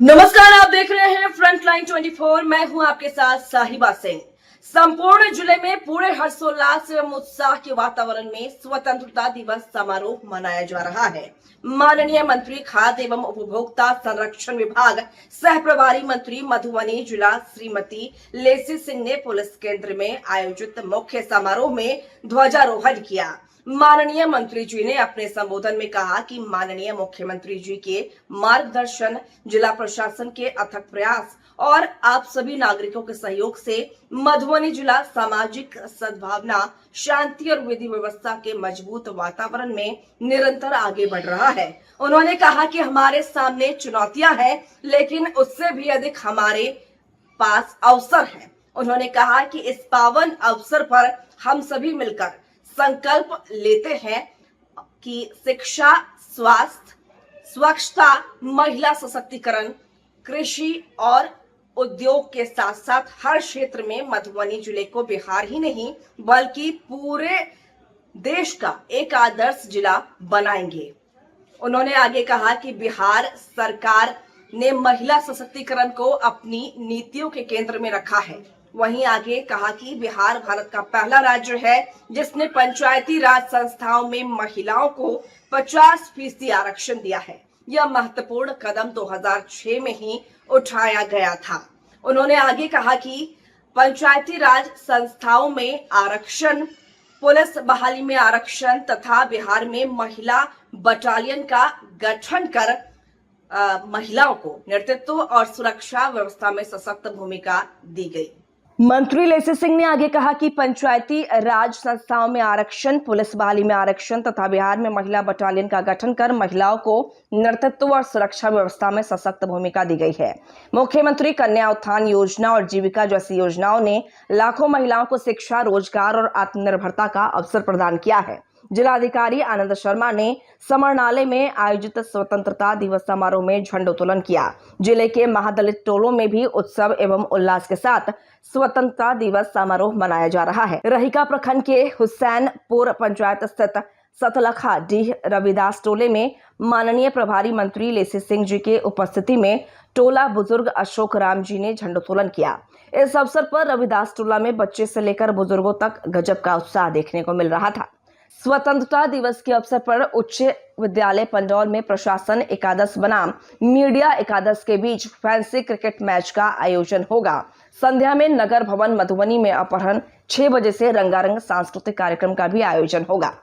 नमस्कार, आप देख रहे हैं फ्रंटलाइन 24। मैं हूं आपके साथ साहिबा सिंह। संपूर्ण जिले में पूरे हर्षोल्लास एवं उत्साह के वातावरण में स्वतंत्रता दिवस समारोह मनाया जा रहा है। माननीय मंत्री खाद्य एवं उपभोक्ता संरक्षण विभाग सह प्रभारी मंत्री मधुबनी जिला श्रीमती लेसी सिंह ने पुलिस केंद्र में आयोजित मुख्य समारोह में ध्वजारोहण किया। माननीय मंत्री जी ने अपने संबोधन में कहा कि माननीय मुख्यमंत्री जी के मार्गदर्शन, जिला प्रशासन के अथक प्रयास और आप सभी नागरिकों के सहयोग से मधुबनी जिला सामाजिक सद्भावना, शांति और विधि व्यवस्था के मजबूत वातावरण में निरंतर आगे बढ़ रहा है। उन्होंने कहा कि हमारे सामने चुनौतियां हैं, लेकिन उससे भी अधिक हमारे पास अवसर है। उन्होंने कहा कि इस पावन अवसर पर हम सभी मिलकर संकल्प लेते हैं कि शिक्षा, स्वास्थ्य, स्वच्छता, महिला सशक्तिकरण, कृषि और उद्योग के साथ साथ हर क्षेत्र में मधुबनी जिले को बिहार ही नहीं बल्कि पूरे देश का एक आदर्श जिला बनाएंगे। उन्होंने आगे कहा कि बिहार सरकार ने महिला सशक्तिकरण को अपनी नीतियों के केंद्र में रखा है। वहीं आगे कहा कि बिहार भारत का पहला राज्य है जिसने पंचायती राज संस्थाओं में महिलाओं को 50% आरक्षण दिया है। यह महत्वपूर्ण कदम 2006 में ही उठाया गया था। उन्होंने आगे कहा कि पंचायती राज संस्थाओं में आरक्षण, पुलिस बहाली में आरक्षण तथा बिहार में महिला बटालियन का गठन कर महिलाओं को नेतृत्व और सुरक्षा व्यवस्था में सशक्त भूमिका दी गई। मंत्री लेसी सिंह ने आगे कहा कि पंचायती राज संस्थाओं में आरक्षण, पुलिस बहाली में आरक्षण तथा बिहार में महिला बटालियन का गठन कर महिलाओं को नेतृत्व और सुरक्षा व्यवस्था में सशक्त भूमिका दी गई है। मुख्यमंत्री कन्या उत्थान योजना और जीविका जैसी योजनाओं ने लाखों महिलाओं को शिक्षा, रोजगार और आत्मनिर्भरता का अवसर प्रदान किया है। जिलाधिकारी आनंद शर्मा ने समरनालय में आयोजित स्वतंत्रता दिवस समारोह में झंडोत्तोलन किया। जिले के महादलित टोलों में भी उत्सव एवं उल्लास के साथ स्वतंत्रता दिवस समारोह मनाया जा रहा है। रहिका प्रखंड के हुसैनपुर पंचायत स्थित सतलखा डीह रविदास टोले में माननीय प्रभारी मंत्री लेसी सिंह जी के उपस्थिति में टोला बुजुर्ग अशोक राम जी ने झंडोत्तोलन किया। इस अवसर पर रविदास टोला में बच्चे से लेकर बुजुर्गों तक गजब का उत्साह देखने को मिल रहा था। स्वतंत्रता दिवस के अवसर पर उच्च विद्यालय पंडौल में प्रशासन एकादश बनाम मीडिया एकादश के बीच फैंसी क्रिकेट मैच का आयोजन होगा। संध्या में नगर भवन मधुबनी में अपराह्न 6 बजे से रंगारंग सांस्कृतिक कार्यक्रम का भी आयोजन होगा।